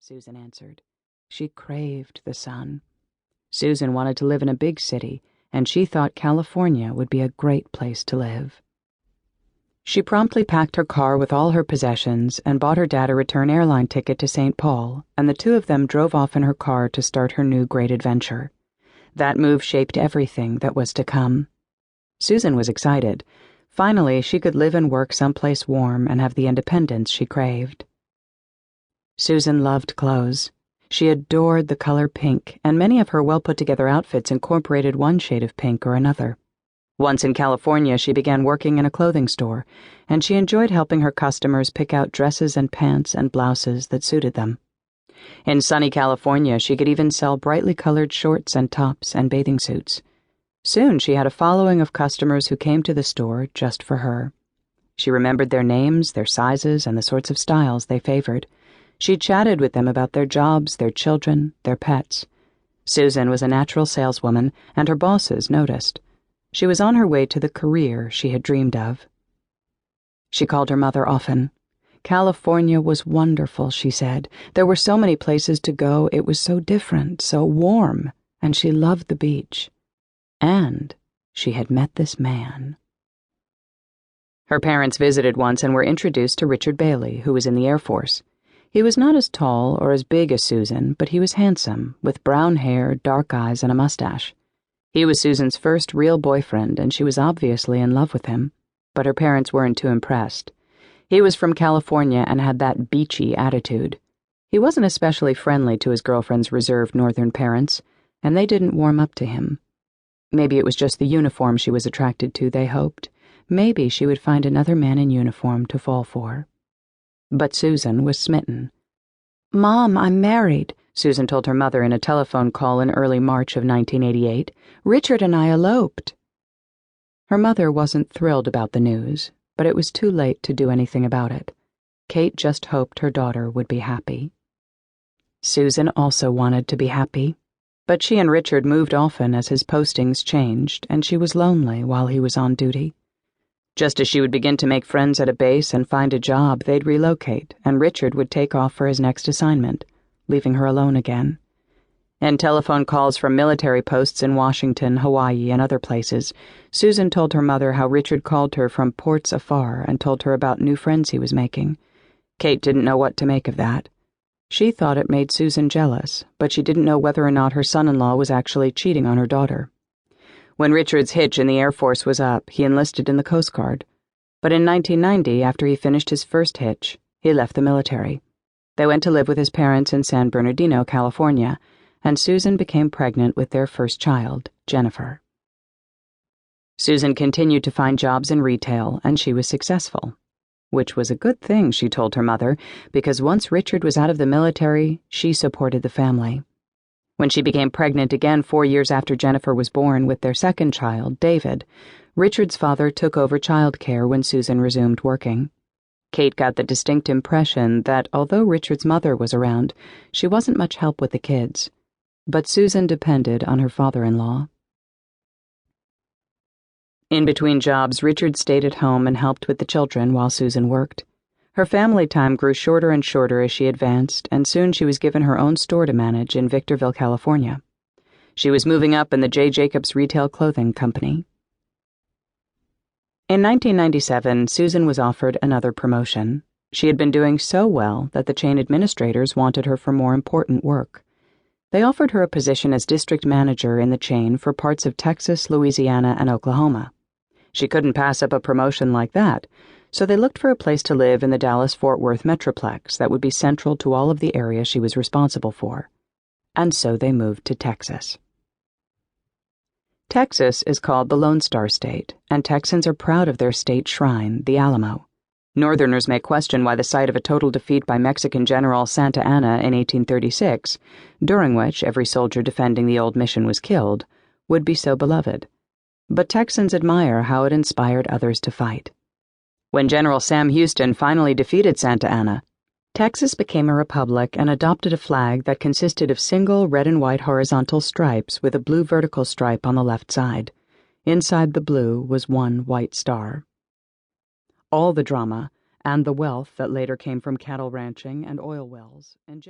Susan answered. She craved the sun. Susan wanted to live in a big city, and she thought California would be a great place to live. She promptly packed her car with all her possessions and bought her dad a return airline ticket to St. Paul, and the two of them drove off in her car to start her new great adventure. That move shaped everything that was to come. Susan was excited. Finally, she could live and work someplace warm and have the independence she craved. Susan loved clothes. She adored the color pink, and many of her well-put-together outfits incorporated one shade of pink or another. Once in California, she began working in a clothing store, and she enjoyed helping her customers pick out dresses and pants and blouses that suited them. In sunny California, she could even sell brightly colored shorts and tops and bathing suits. Soon, she had a following of customers who came to the store just for her. She remembered their names, their sizes, and the sorts of styles they favored. She chatted with them about their jobs, their children, their pets. Susan was a natural saleswoman, and her bosses noticed. She was on her way to the career she had dreamed of. She called her mother often. California was wonderful, she said. There were so many places to go. It was so different, so warm, and she loved the beach. And she had met this man. Her parents visited once and were introduced to Richard Bailey, who was in the Air Force. He was not as tall or as big as Susan, but he was handsome, with brown hair, dark eyes, and a mustache. He was Susan's first real boyfriend, and she was obviously in love with him, but her parents weren't too impressed. He was from California and had that beachy attitude. He wasn't especially friendly to his girlfriend's reserved northern parents, and they didn't warm up to him. Maybe it was just the uniform she was attracted to, they hoped. Maybe she would find another man in uniform to fall for. But Susan was smitten. "Mom, I'm married," Susan told her mother in a telephone call in early March of 1988. "Richard and I eloped." Her mother wasn't thrilled about the news, but it was too late to do anything about it. Kate just hoped her daughter would be happy. Susan also wanted to be happy, but she and Richard moved often as his postings changed, and she was lonely while he was on duty. Just as she would begin to make friends at a base and find a job, they'd relocate, and Richard would take off for his next assignment, leaving her alone again. In telephone calls from military posts in Washington, Hawaii, and other places, Susan told her mother how Richard called her from ports afar and told her about new friends he was making. Kate didn't know what to make of that. She thought it made Susan jealous, but she didn't know whether or not her son-in-law was actually cheating on her daughter. When Richard's hitch in the Air Force was up, he enlisted in the Coast Guard. But in 1990, after he finished his first hitch, he left the military. They went to live with his parents in San Bernardino, California, and Susan became pregnant with their first child, Jennifer. Susan continued to find jobs in retail, and she was successful. Which was a good thing, she told her mother, because once Richard was out of the military, she supported the family. When she became pregnant again 4 years after Jennifer was born with their second child, David, Richard's father took over child care when Susan resumed working. Kate got the distinct impression that although Richard's mother was around, she wasn't much help with the kids. But Susan depended on her father-in-law. In between jobs, Richard stayed at home and helped with the children while Susan worked. Her family time grew shorter and shorter as she advanced, and soon she was given her own store to manage in Victorville, California. She was moving up in the J. Jacobs Retail Clothing Company. In 1997, Susan was offered another promotion. She had been doing so well that the chain administrators wanted her for more important work. They offered her a position as district manager in the chain for parts of Texas, Louisiana, and Oklahoma. She couldn't pass up a promotion like that, so they looked for a place to live in the Dallas-Fort Worth Metroplex that would be central to all of the area she was responsible for. And so they moved to Texas. Texas is called the Lone Star State, and Texans are proud of their state shrine, the Alamo. Northerners may question why the site of a total defeat by Mexican General Santa Anna in 1836, during which every soldier defending the old mission was killed, would be so beloved. But Texans admire how it inspired others to fight. When General Sam Houston finally defeated Santa Anna, Texas became a republic and adopted a flag that consisted of single red and white horizontal stripes with a blue vertical stripe on the left side. Inside the blue was one white star. All the drama, and the wealth that later came from cattle ranching and oil wells, and